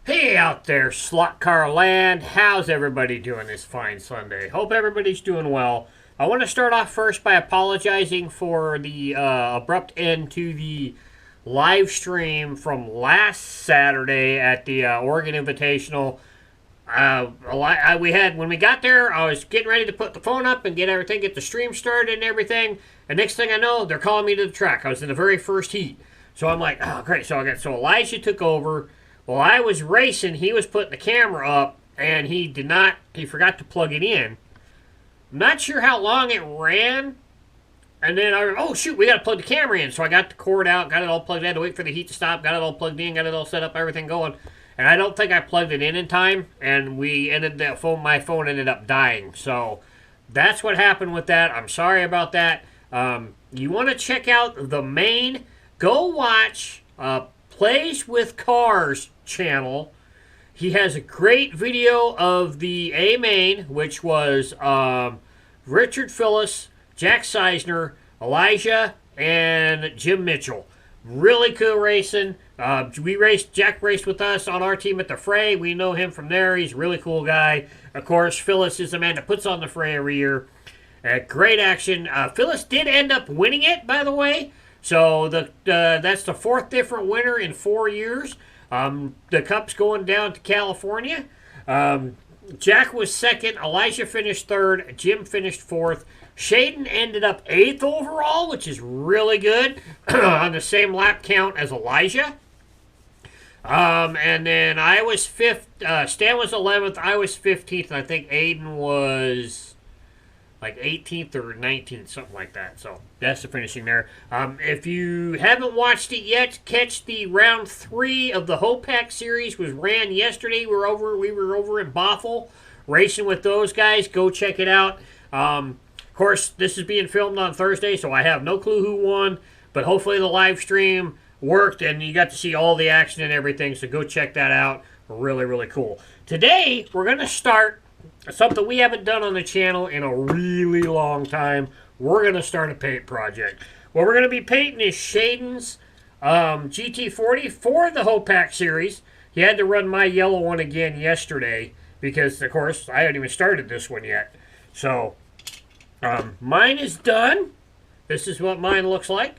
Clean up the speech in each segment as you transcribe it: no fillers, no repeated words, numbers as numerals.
Hey out there, slot car land. How's everybody doing this fine Sunday? Hope everybody's doing well. I want to start off first by apologizing for the abrupt end to the live stream from last Saturday at the Oregon Invitational. When we got there, I was getting ready to put the phone up and get the stream started and everything. And next thing I know, they're calling me to the track. I was in the very first heat. So I'm like, oh, great. So Elijah took over. Well, I was racing. He was putting the camera up, and he forgot to plug it in. I'm not sure how long it ran. And then oh, shoot, we got to plug the camera in. So I got the cord out, got it all plugged in, had to wait for the heat to stop, got it all plugged in, got it all set up, everything going. And I don't think I plugged it in time, and my phone ended up dying. So that's what happened with that. I'm sorry about that. You want to check out the main, go watch Plays with Cars channel. He has a great video of the A main, which was Richard Phillips, Jack Seisner, Elijah, and Jim Mitchell. Really cool racing. Jack raced with us on our team at the Fray. We know him from there. He's a really cool guy. Of course, Phyllis is the man that puts on the Fray every year. Great action. Phyllis did end up winning it, by the way. So that's the fourth different winner in 4 years. The Cup's going down to California. Jack was second. Elijah finished third. Jim finished fourth. Shaiden ended up 8th overall, which is really good, on the same lap count as Elijah. And then I was 5th. Stan was 11th. I was 15th. And I think Aiden was like 18th or 19th, something like that. So that's the finishing there. If you haven't watched it yet, catch the round 3 of the HoPac series. Was ran yesterday. We were over in Bothell racing with those guys. Go check it out. Of course, this is being filmed on Thursday, so I have no clue who won. But hopefully the live stream worked and you got to see all the action and everything. So go check that out. Really, really cool. Today we're going to start something we haven't done on the channel in a really long time. We're going to start a paint project. What we're going to be painting is Shaiden's GT40 for the HoPac series. He had to run my yellow one again yesterday because, of course, I hadn't even started this one yet. So, mine is done. This is what mine looks like.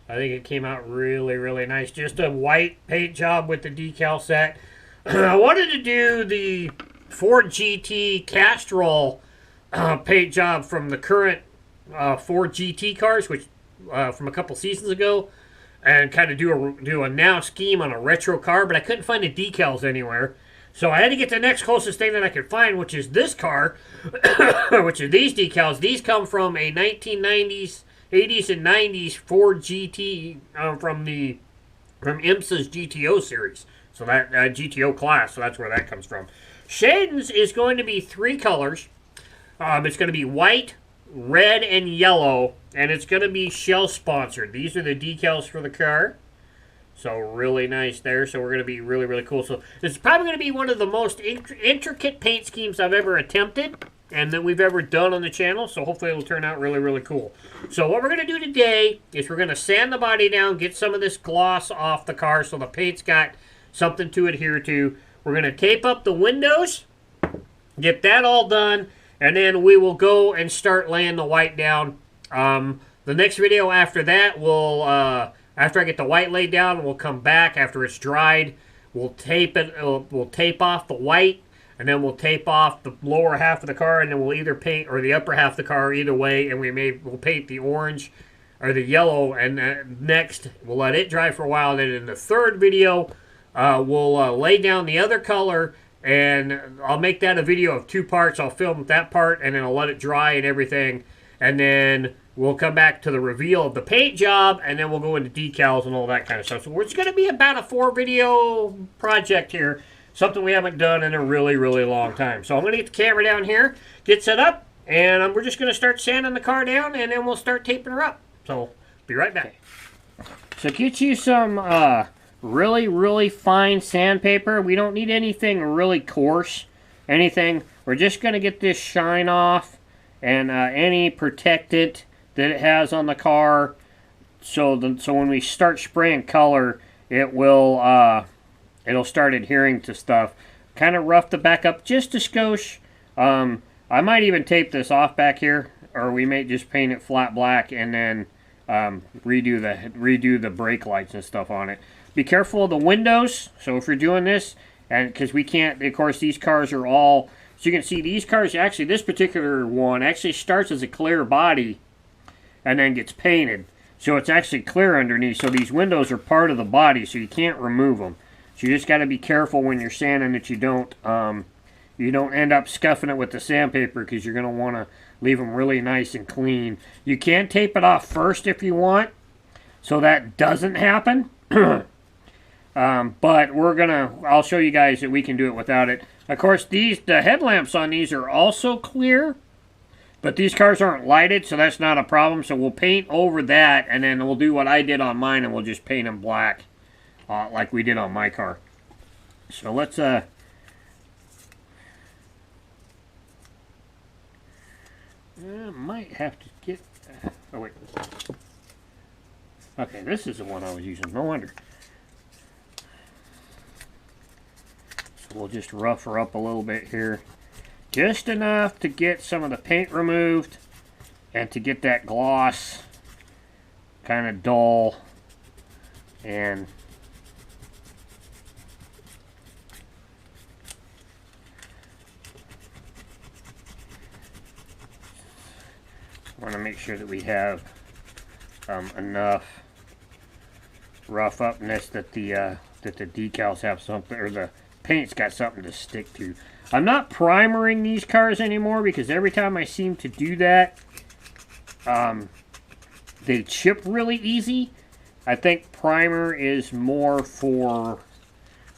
I think it came out really, really nice. Just a white paint job with the decal set. I wanted to do the Ford GT Castrol paint job from the current Ford GT cars, which from a couple seasons ago, and kind of do a now scheme on a retro car, but I couldn't find the decals anywhere. So I had to get the next closest thing that I could find, which is this car, which are these decals. These come from a 1990s, 80s, and 90s Ford GT from IMSA's GTO series. So that GTO class, so that's where that comes from. Shaiden's is going to be 3 colors. It's going to be white, red, and yellow, and it's going to be Shell sponsored. These are the decals for the car. So really nice there. So we're going to be really, really cool. So this is probably going to be one of the most intricate paint schemes I've ever attempted and that we've ever done on the channel. So hopefully it'll turn out really, really cool. So what we're going to do today is we're going to sand the body down, get some of this gloss off the car so the paint's got something to adhere to. We're going to tape up the windows, get that all done, and then we will go and start laying the white down. The next video after that will... After I get the white laid down, we'll come back after it's dried. We'll tape it. We'll tape off the white, and then we'll tape off the lower half of the car, and then we'll either paint or the upper half of the car either way, and we'll paint the orange or the yellow. And next, we'll let it dry for a while. Then in the third video, we'll lay down the other color, and I'll make that a video of 2 parts. I'll film that part, and then I'll let it dry and everything, and then we'll come back to the reveal of the paint job, and then we'll go into decals and all that kind of stuff. So it's going to be about a 4-video project here, something we haven't done in a really, really long time. So I'm going to get the camera down here, get set up, and we're just going to start sanding the car down, and then we'll start taping her up. So be right back. So get you some really, really fine sandpaper. We don't need anything really coarse, anything. We're just going to get this shine off and any protectant that it has on the car so when we start spraying color, it will it'll start adhering to stuff. Kind of rough the back up just a skosh. I might even tape this off back here, or we may just paint it flat black and then redo the brake lights and stuff on it. Be careful of the windows. So if you're doing this, and because we can't, of course, these cars are all. So you can see these cars, actually, this particular one actually starts as a clear body and then gets painted. So it's actually clear underneath. So these windows are part of the body, so you can't remove them. So you just got to be careful when you're sanding that you don't end up scuffing it with the sandpaper, because you're going to want to leave them really nice and clean. You can tape it off first if you want, so that doesn't happen. But I'll show you guys that we can do it without it. Of course, the headlamps on these are also clear, but these cars aren't lighted, so that's not a problem. So we'll paint over that, and then we'll do what I did on mine, and we'll just paint them black, like we did on my car. So let's, I might have to get, oh wait. Okay, this is the one I was using, no wonder. So we'll just rough her up a little bit here. Just enough to get some of the paint removed and to get that gloss kind of dull and want to make sure that we have enough rough upness that the decals have something, or the paint's got something to stick to. I'm not primering these cars anymore, because every time I seem to do that, they chip really easy. I think primer is more for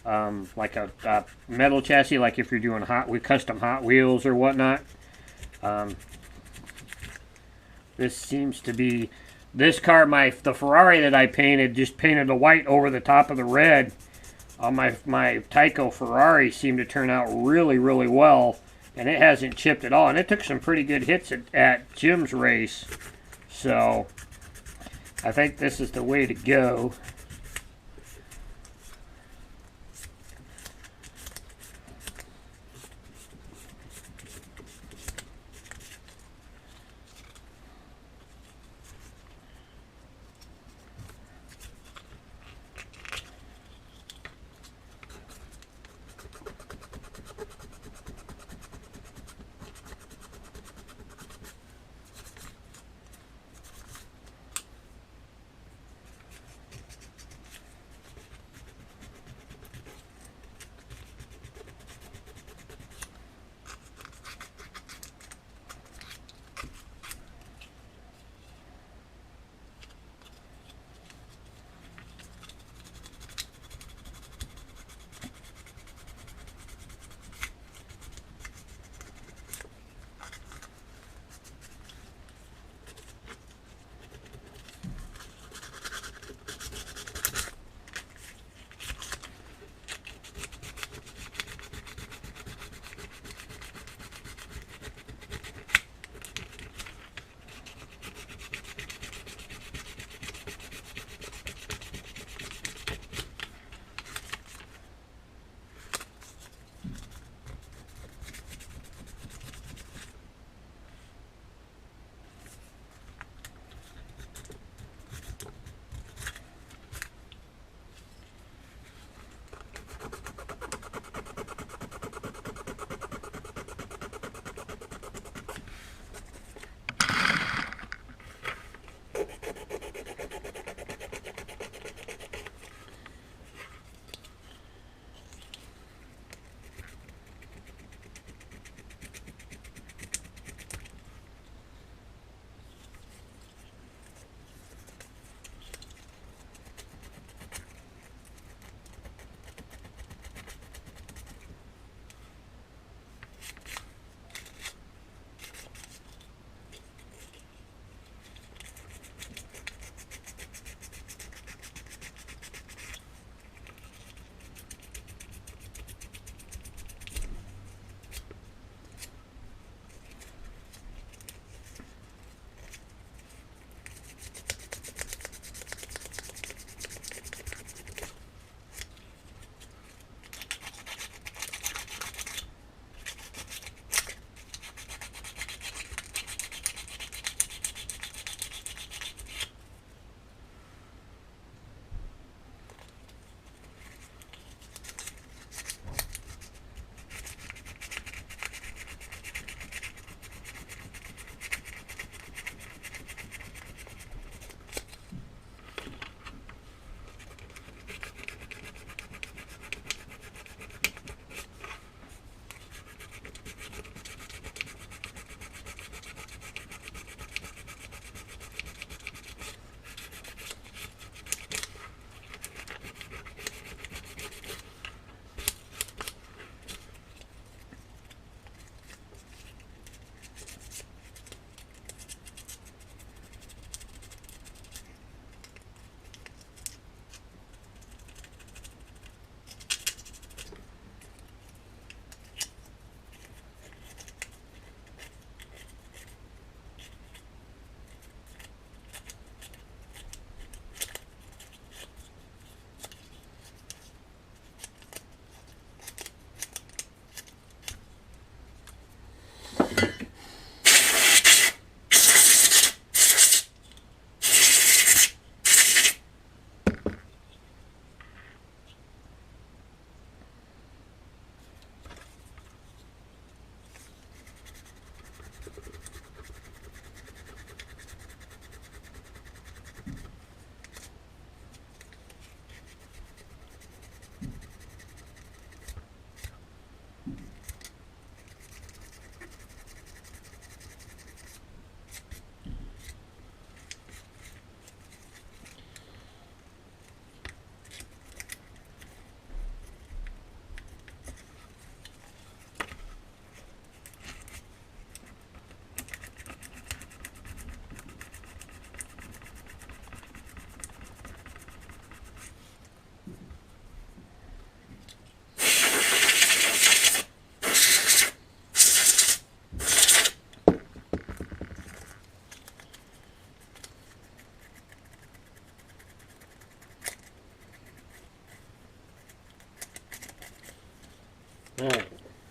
like a metal chassis, like if you're doing custom Hot Wheels or whatnot. This seems to be, this car, the Ferrari that I painted, just painted the white over the top of the red. On my Tyco Ferrari seemed to turn out really, really well, and it hasn't chipped at all. And it took some pretty good hits at Jim's race, so I think this is the way to go.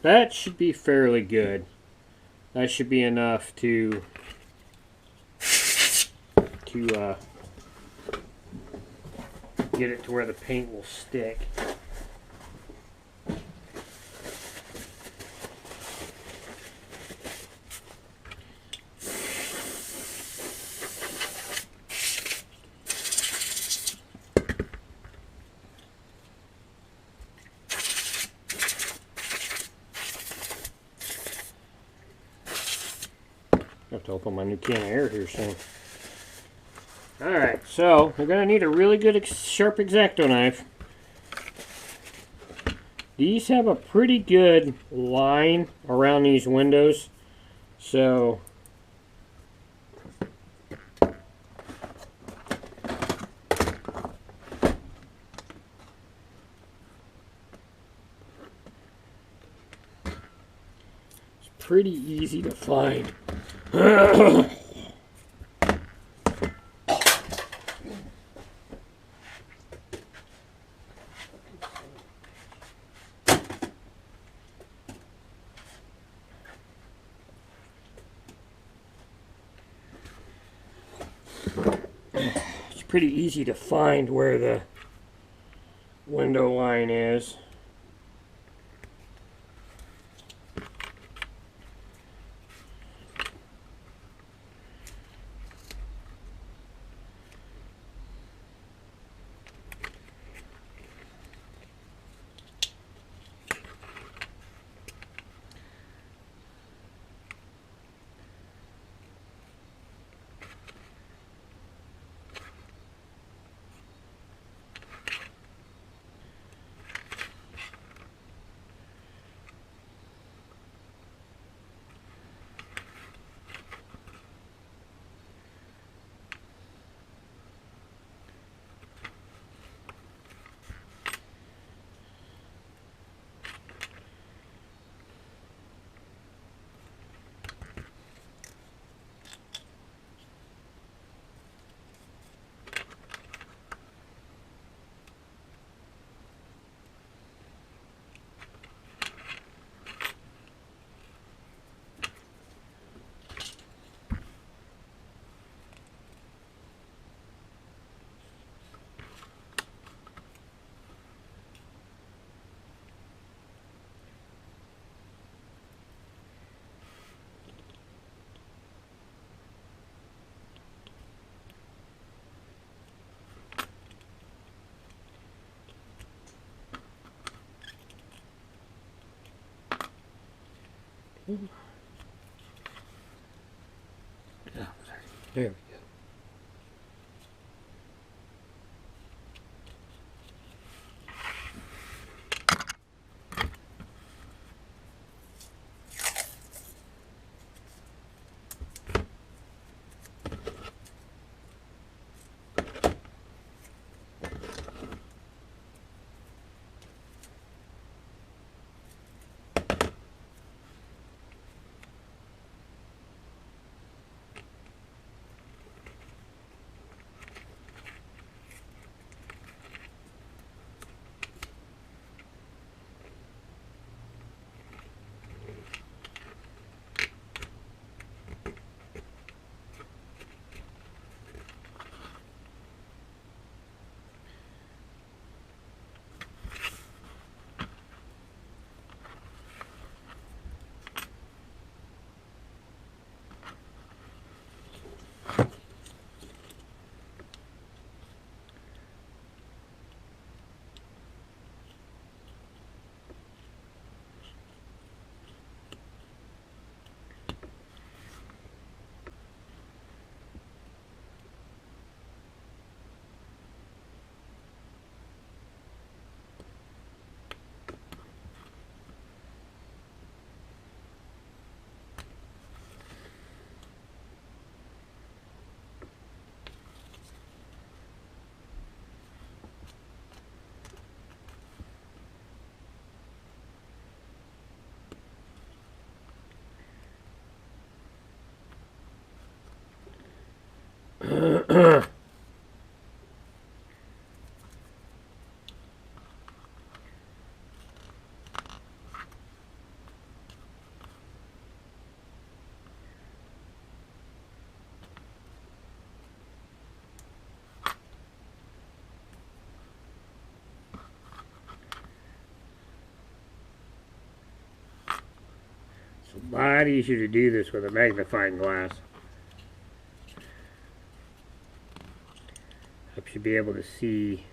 that should be fairly good. That should be enough to get it to where the paint will stick. I have to open my new can of air here soon. Alright, so we're going to need a really good sharp X-Acto knife. These have a pretty good line around these windows, so it's pretty easy to find. It's pretty easy to find where the window line is. There we go. It's a lot easier to do this with a magnifying glass. Helps you be able to see.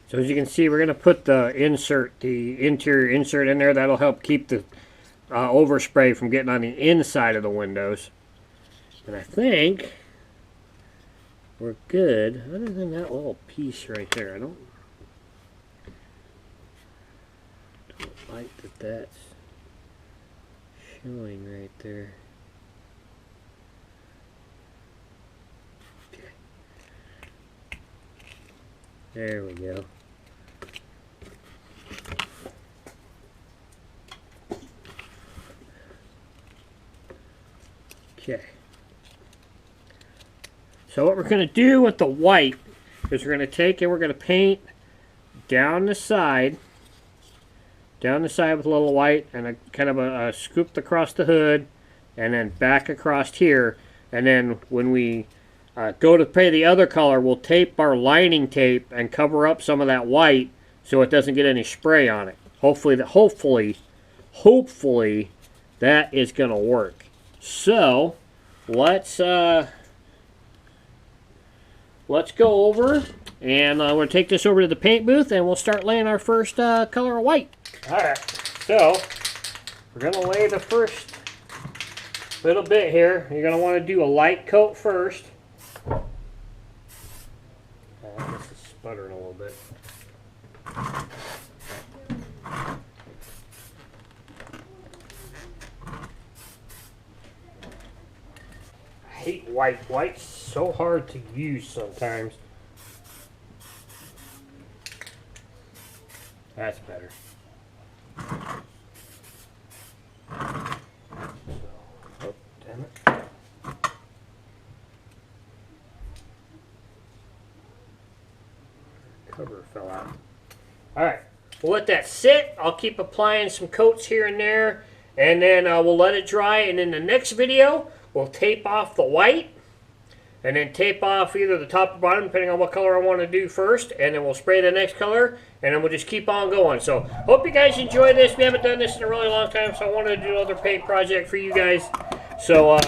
So as you can see, we're going to put the interior insert in there. That'll help keep the overspray from getting on the inside of the windows. And I think we're good, other than that little piece right there. I don't like that that's showing right there. Okay. There we go. Okay. So what we're going to do with the white is we're going to take and we're going to paint down the side down the side with a little white, and a kind of a scoop across the hood, and then back across here. And then when we go to paint the other color, we'll tape our lining tape and cover up some of that white so it doesn't get any spray on it. Hopefully that is going to work. So let's go over, and we're going to take this over to the paint booth, and we'll start laying our first color of white. Alright, so we're going to lay the first little bit here. You're going to want to do a light coat first. This is sputtering a little bit. I hate white. White's so hard to use sometimes. That's better. Oh, damn it. Cover fell out. Alright, we'll let that sit. I'll keep applying some coats here and there, and then we'll let it dry, and in the next video we'll tape off the white, and then tape off either the top or bottom depending on what color I want to do first, and then we'll spray the next color, and then we'll just keep on going. So hope you guys enjoy this. We haven't done this in a really long time, so I wanted to do another paint project for you guys. So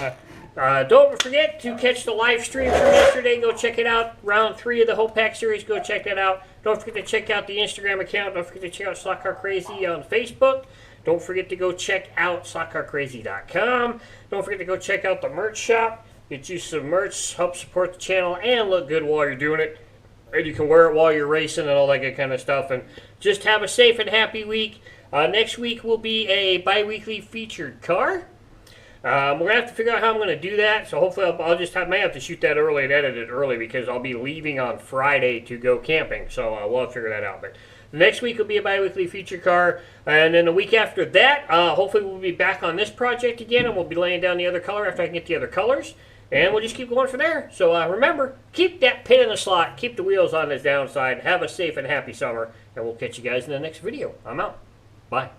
don't forget to catch the live stream from yesterday. Go check it out. Round 3 of the HoPac series. Go check that out. Don't forget to check out the Instagram account. Don't forget to check out Slot Car Crazy on Facebook. Don't forget to go check out slotcarcrazy.com. Don't forget to go check out the merch shop. Get you some merch. Help support the channel and look good while you're doing it. And you can wear it while you're racing and all that good kind of stuff. And just have a safe and happy week. Next week will be a bi-weekly featured car. We're going to have to figure out how I'm going to do that, so hopefully I'll just may have to shoot that early and edit it early because I'll be leaving on Friday to go camping, so we'll have to figure that out. But next week will be a bi-weekly feature car, and then the week after that, hopefully we'll be back on this project again, and we'll be laying down the other color after I can get the other colors, and we'll just keep going from there. So remember, keep that pin in the slot, keep the wheels on this downside, have a safe and happy summer, and we'll catch you guys in the next video. I'm out. Bye.